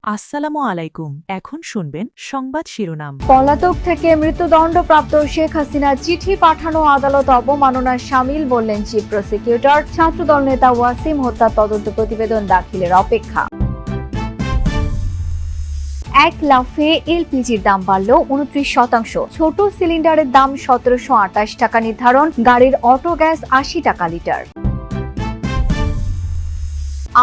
আসসালামু আলাইকুম। এখন শুনবেন সংবাদ শিরোনাম। পলাতক থেকে মৃত্যুদণ্ডপ্রাপ্ত শেখ হাসিনার চিঠি পাঠানো আদালত অবমাননার শামিল বললেন চিফ প্রসিকিউটর। ছাত্রদল নেতা ওয়াসিম হত্যা তদন্ত প্রতিবেদন দাখিলের অপেক্ষা। এক লাফে এলপিজির দাম বাড়ল 29%। ছোট সিলিন্ডারের দাম 1728 টাকা নির্ধারণ, গাড়ির অটো গ্যাস 80 টাকা লিটার।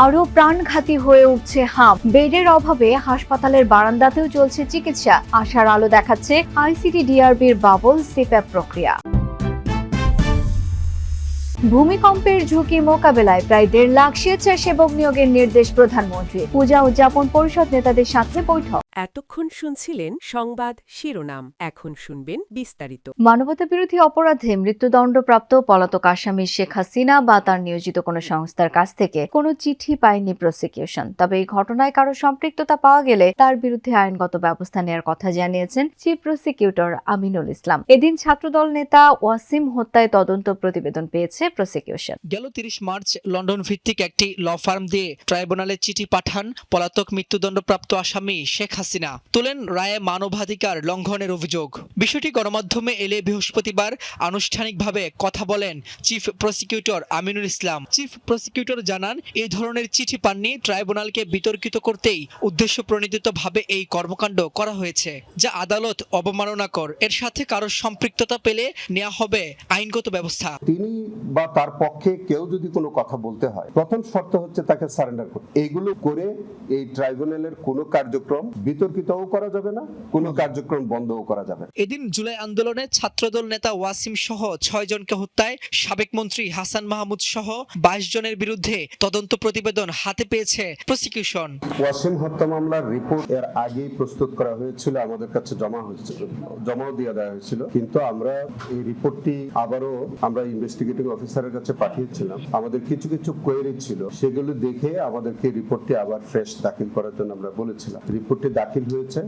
আরও প্রাণঘাতী হয়ে উঠছে হাম। বেডের অভাবে হাসপাতালের বারান্দাতেও চলছে চিকিৎসা। আশার আলো দেখাচ্ছে আইসিডি-ডিআরবির বাবল সিপ্যাপ প্রক্রিয়া। ভূমিকম্পের ঝুঁকি মোকাবেলায় প্রায় 1.5 লাখ স্বেচ্ছাসেবক নিয়োগের নির্দেশ প্রধানমন্ত্রী। পূজা উদযাপন পরিষদ নেতাদের সাথে বৈঠক। এতক্ষণ শুনছিলেন সংবাদ শিরোনাম, এখন শুনবেন বিস্তারিত। মানবতাবিরোধী অপরাধে মৃত্যুদণ্ডপ্রাপ্ত পলাতক আসামি শেখ হাসিনা বা তার নিয়োজিত কোনো সংস্থার কাছ থেকে কোনো চিঠি পায়নি প্রসিকিউশন। তবে এই ঘটনায় কারো সম্পৃক্ততা পাওয়া গেলে তার বিরুদ্ধে আইনগত ব্যবস্থা নেওয়ার কথা জানিয়েছেন চিফ প্রসিকিউটর আমিনুল ইসলাম। এদিন ছাত্রদল নেতা ওয়াসিম হত্যায় তদন্ত প্রতিবেদন পেয়েছে প্রসিকিউশন। গেল 30 মার্চ লন্ডন ভিত্তিক একটি ল ফার্ম দিয়ে ট্রাইব্যুনালে চিঠি পাঠান পলাতক মৃত্যুদণ্ডপ্রাপ্ত আসামি শেখ হাসিনা। তোলেন রায়ে মানবাধিকার লঙ্ঘনের অভিযোগ। বিষয়টি গণমাধ্যমে এলে বৃহস্পতিবার আনুষ্ঠানিকভাবে কথা বলেন chief prosecutor Aminul Islam. Chief prosecutor জানান, এই ধরনের চিঠি পাননি ট্রাইব্যুনালকে বিতর্কিত করতেই উদ্দেশ্য প্রণোদিতভাবে এই কর্মকাণ্ড করা হয়েছে, যা আদালত অবমাননাকর। এর সাথে কারো সম্পৃক্ততা পেলে নেওয়া হবে আইনগত ব্যবস্থা। তিনি বা তার পক্ষে কেউ যদি কোনো কথা বলতে হয়, প্রথম শর্ত হচ্ছে তাকে সারেন্ডার করতে। এইগুলো করে এই ট্রাইব্যুনালের কোনো কার্যক্রম বিতর্কিতও করা যাবে না, কোনো কার্যক্রম বন্ধও করা যাবে না। এদিন জুলাই আন্দোলনে ছাত্রদল নেতা ওয়াসিম সহ 6 জনকে হত্যায় সাবেক মন্ত্রী হাসান মাহমুদ সহ 22 জনের বিরুদ্ধে তদন্ত প্রতিবেদন হাতে পেয়েছে প্রসিকিউশন। ওয়াসিম হত্যা মামলার রিপোর্ট এর আগেই প্রস্তুত করা হয়েছিল, আমাদের কাছে জমাও দিয়ে দেওয়া হয়েছিল, কিন্তু আমরা এই রিপোর্টটি আবারও আমরা ইনভেস্টিগেটিং অফিসারের কাছে পাঠিয়েছিলাম। আমাদের কিছু কিছু কোয়েরি ছিল, সেগুলো দেখে আমাদেরকে রিপোর্টটি আবার ফ্রেশ দাখিল করার জন্য আমরা বলেছিলাম। রিপোর্টটি দাখিল হয়েছে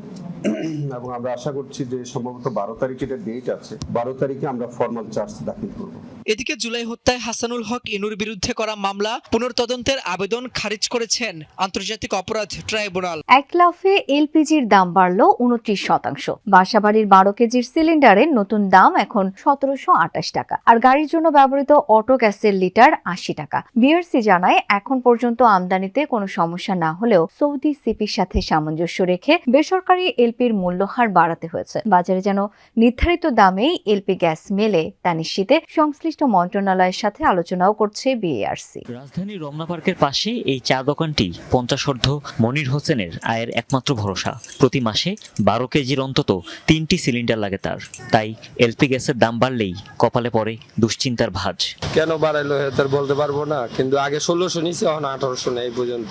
এবং আমরা আশা করছি যে সম্ভবত 12 তারিখে ডেট আছে, 12 তারিখে আমরা ফর্মাল চার্জ দাখিল করব। এদিকে জুলাই হত্যায় হাসানুল হক ইনুর বিরুদ্ধে করা মামলা পুনর্তদন্তের আবেদন খারিজ করেছেন আন্তর্জাতিক অপরাধ ট্রাইব্যুনাল। এক লাফে এলপিজির দাম বাড়ল 29%। বাসাবাড়ির 12 কেজির সিলিন্ডারের নতুন দাম এখন 1728 টাকা, আর গাড়ির জন্য ব্যবহৃত অটো গ্যাসের লিটার 80 টাকা। বিআরসি জানায়, এখন পর্যন্ত আমদানিতে কোনো সমস্যা না হলেও সৌদি সিপির সাথে সামঞ্জস্য রেখে বেসরকারি এলপির মূল্যহার বাড়াতে হয়েছে। বাজারে যেন নির্ধারিত দামেই এলপি গ্যাস মেলে তা নিশ্চিতে সংশ্লিষ্ট মন্ত্রণালয়ের সাথে আলোচনাও করছে বিএআরসি। রাজধানীর রমনা পার্কের পাশে এই চা দোকানটি 50 মনির হোসেনের আয়ের একমাত্র ভরসা। প্রতি মাসে 12 কেজির অন্তত 3টি সিলিন্ডার লাগে তার। তাই এলপি গ্যাসের দাম বাড়লেই কপালে পড়ে দুশ্চিন্তার ভাঁজ। কেন বাড়াইলো তার বলতে পারবো না, কিন্তু আগে 1600 নিচে, এখন 1800 নেই পর্যন্ত।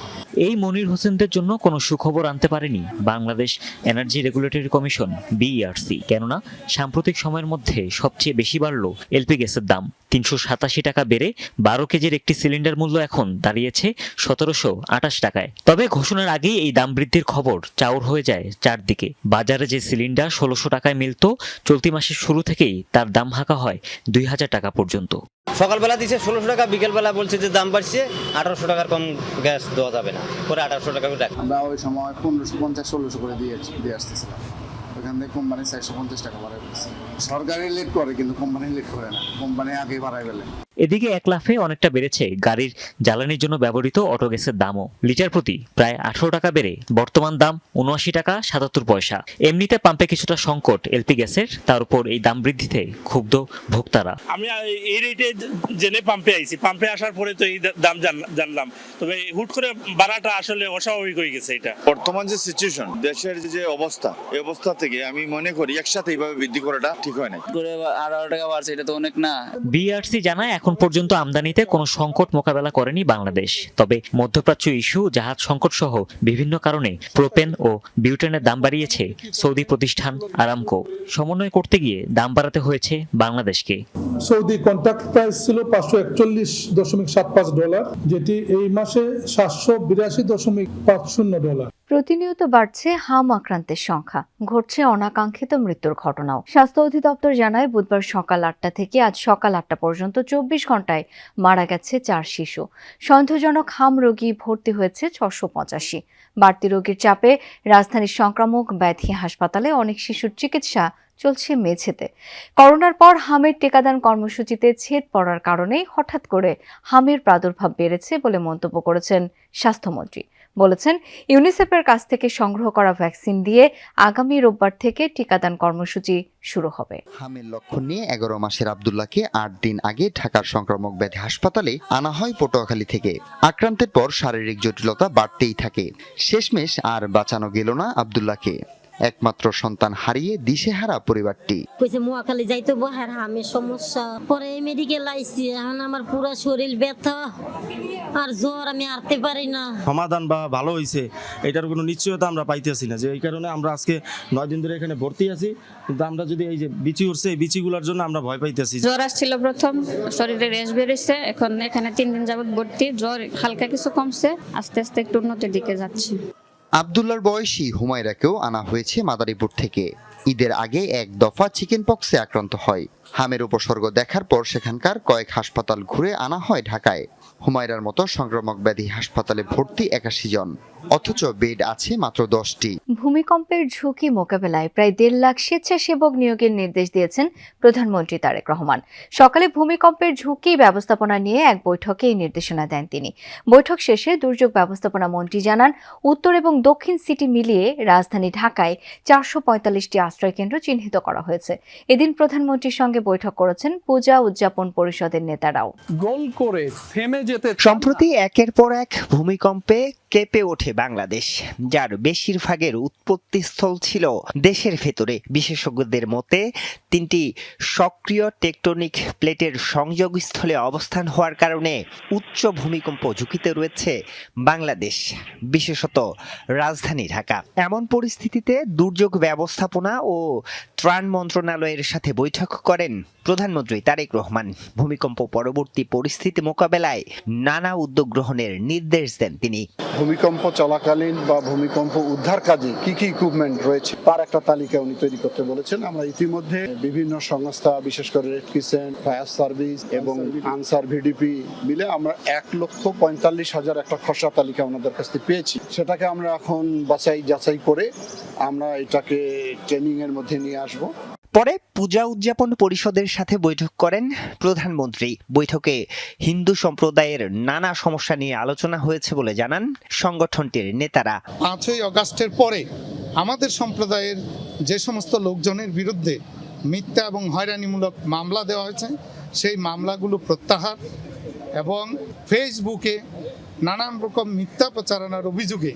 এই মনির হোসেনদের জন্য কোনো সুখবর আনতে পারেনি Bangladesh energy regulatory commission BERC. কেননা সাম্প্রতিক সময়ের মধ্যে সবচেয়ে বেশি বাড়ল এলপি গ্যাসের দাম। 387 টাকা বেড়ে 12 কেজির একটি সিলিন্ডার মূল্য এখন দাঁড়িয়েছে 1728 টাকায়। তবে ঘোষণার আগেই এই দাম বৃদ্ধির খবর চাউর হয়ে যায় চারদিকে। বাজারে যে সিলিন্ডার 1600 টাকায় মিলত, চলতি মাসের শুরু থেকেই তার দাম হাঁকা হয় 2000 টাকা পর্যন্ত। সকালবেলা দিচ্ছে 1600 টাকা, বিকেলবেলা বলছে যে দাম বাড়ছে, 1800 টাকার কম গ্যাস দেওয়া যাবে না, পরে 1800 টাকা করে। আমরা ওই সময় 1550-1600 করে দিয়ে আসতেছিলাম। ওখান থেকে কোম্পানি 450 টাকা বাড়াই ফেলছে। সরকারি লেট করে, কিন্তু কোম্পানি লেট করে না, কোম্পানি আগে বাড়াই ফেলে। এদিকে এক লাফে অনেকটা বেড়েছে গাড়ির জ্বালানির জন্য ব্যবহৃত অটো গ্যাসের দামও। লিটার প্রতি প্রায় 18 টাকা বেড়ে বর্তমান দাম 79 টাকা 77 পয়সা। এমনিতে পাম্পে কিছুটা সংকট এলপি গ্যাসের, তার উপর এই দাম বৃদ্ধিতে ক্ষুব্ধ ভোক্তারা। আমি এই রেটে জেনে পাম্পে আইছি, পাম্পে আসার পরে তো এই দাম জানলাম, তবে হুট করে বাড়াটা আসলে অস্বাভাবিক হয়ে গেছে। এটা বর্তমান যে সিচুয়েশন, দেশের যে অবস্থা, এই অবস্থা থেকে আমি মনে করি একসাথে এইভাবে বৃদ্ধি করাটা ঠিক হয় না। 18 টাকা বাড়ছে, এটা তো অনেক না। বিআরসি জানায়, এখন পর্যন্ত আমদানিতে কোনো সংকট মোকাবেলা করেনি বাংলাদেশ। তবে মধ্যপ্রাচ্য ইস্যু, জাহাজ সংকট সহ বিভিন্ন কারণে প্রোপেন ও বিউটেনের দাম বাড়িয়েছে সৌদি প্রতিষ্ঠান আরামকো। সমন্বয় করতে গিয়ে দাম বাড়াতে হয়েছে বাংলাদেশকে। সৌদি কন্ট্রাক্ট প্রাইস ছিল $541.75, যেটি এই মাসে $782.50। প্রতিনিয়ত বাড়ছে হাম আক্রান্তের সংখ্যা, ঘটছে অনাকাঙ্ক্ষিত মৃত্যুর ঘটনাও। স্বাস্থ্য অধিদপ্তর জানায় বুধবার সকাল ৮টা থেকে আজ সকাল ৮টা পর্যন্ত ২৪ ঘন্টায় মারা গেছে ৪ শিশু। সন্দেহজনক হাম রোগী ভর্তি হয়েছে ৬৮৫। বাড়তি রোগীর চাপে রাজধানীর সংক্রামক ব্যাধি হাসপাতালে অনেক শিশুর চিকিৎসা চলছে মেঝেতে। করোনার পর হামের টিকাদান কর্মসূচিতে ছেদ পড়ার কারণেই হঠাৎ করে হামের প্রাদুর্ভাব বেড়েছে বলে মন্তব্য করেছেন স্বাস্থ্যমন্ত্রী। বলেছেন, ইউনিসেফের কাছ থেকে সংগ্রহ করা ভ্যাকসিন দিয়ে আগামী রোববার থেকে টিকাদান কর্মসূচি শুরু হবে। হামের লক্ষণ নিয়ে ১১ মাসের আব্দুল্লাহকে ৮ দিন আগে ঢাকার সংক্রামক ব্যাধি হাসপাতালে আনা হয় পটুয়াখালী থেকে। আক্রান্তের পর শারীরিক জটিলতা বাড়তেই থাকে। শেষমেশ আর বাঁচানো গেল না আব্দুল্লাহকে। একমাত্র সন্তান হারিয়ে দিশেহারা পরিবারটি। কইছে মোয়াখালী যাইতে বহার হামের সমস্যা, পরে মেডিকেল আইছি, এখন আমার পুরো শরীর ব্যথা আর জ্বর, আমি হাঁটতে পারি না। সমাধান বা ভালো হয়েছে এটার কোনো নিশ্চয়তা আমরা পাইতেছি না, যে এই কারণে আমরা আজকে 9 দিন ধরে এখানে ভর্তি আছি। কিন্তু আমরা যদি এই যে বিচি উঠছে এই বিচিগুলোর জন্য আমরা ভয় পাইতেছি। জ্বর আসছিল প্রথম, শরীরে রেশ বেড়েছে, এখন এখানে 3 দিন যাবত ভর্তি। জ্বর হালকা কিছু কমছে, আস্তে আস্তে একটু উন্নতির দিকে যাচ্ছে। আব্দুল্লাহর বয়সী হুমায়রাকেও আনা হয়েছে মাদারীপুর থেকে। ঈদের আগে এক দফা চিকেন পক্সে আক্রান্ত হয়। হামের উপসর্গ দেখার পর সেখানকার কয়েক হাসপাতাল ঘুরে আনা হয় ঢাকায়। হুমায়রার মতো সংক্রামক ব্যাধি হাসপাতালে ভর্তি ৮১ জন, অথচ বেড আছে মাত্র 10টি। ভূমিকম্পের ঝুঁকি মোকাবেলায় প্রায় ১.৫ লাখ স্বেচ্ছাসেবক নিয়োগের নির্দেশ দিয়েছেন প্রধানমন্ত্রী তারেক রহমান। সকালে ভূমিকম্পের ঝুঁকি ব্যবস্থাপনা নিয়ে এক বৈঠকে এই নির্দেশনা দেন তিনি। বৈঠক শেষে দুর্যোগ ব্যবস্থাপনা মন্ত্রী জানান, উত্তর এবং দক্ষিণ সিটি মিলিয়ে রাজধানী ঢাকায় ৪৪৫টি আশ্রয়কেন্দ্র চিহ্নিত করা হয়েছে। এদিন প্রধানমন্ত্রীর সঙ্গে বৈঠক করেছেন পূজা উদযাপন পরিষদের নেতারাও। গোল করে থেমে যেতে সম্প্রতি একের পর এক ভূমিকম্পে কেঁপে ওঠে বাংলাদেশ, যার বেশিরভাগের উৎপত্তিস্থল ছিল দেশের ভেতরে। বিশেষজ্ঞদের মতে 3টি সক্রিয় টেকটনিক প্লেটের সংযোগস্থলে অবস্থান হওয়ার কারণে উচ্চ ভূমিকম্প ঝুঁকিতে রয়েছে বাংলাদেশ, বিশেষত রাজধানী ঢাকা। এমন পরিস্থিতিতে দুর্যোগ ব্যবস্থাপনা ও ত্রাণ মন্ত্রণালয়ের সাথে বৈঠক করেন প্রধানমন্ত্রী তারেক রহমান। ভূমিকম্প পরবর্তী পরিস্থিতি মোকাবেলায় নানা উদ্যোগ গ্রহণের নির্দেশ দেন তিনি। ভূমিকম্প চলাকালীন বা ভূমিকম্প উদ্ধার কাজে কি কি ইকুইপমেন্ট রয়েছে তার একটা তালিকা উনি তৈরি করতে বলেছেন। আমরা ইতিমধ্যে বিভিন্ন সংস্থা, বিশেষ করে রেড ক্রিসেন্ট, ফায়ার সার্ভিস এবং আনসার ভিডিপি মিলে আমরা ১,৪৫,০০০ একটা খসড়া তালিকা ওনাদের কাছ থেকে পেয়েছি। সেটাকে আমরা এখন যাচাই করে আমরা এটাকে ট্রেনিং এর মধ্যে নিয়ে আসব। পরে পূজা উদযাপন পরিষদের সাথে বৈঠক করেন প্রধানমন্ত্রী। বৈঠকে হিন্দু সম্প্রদায়ের নানা সমস্যা নিয়ে আলোচনা হয়েছে বলে জানান সংগঠনটির নেতারা। ৫ই আগস্টের পরে আমাদের সম্প্রদায়ের যে সমস্ত লোকজনের বিরুদ্ধে মিথ্যা এবং হয়রানিমূলক মামলা দেওয়া হয়েছে, সেই মামলাগুলো প্রত্যাহার এবং ফেসবুকে নানান রকম মিথ্যা প্রচারণার অভিযোগে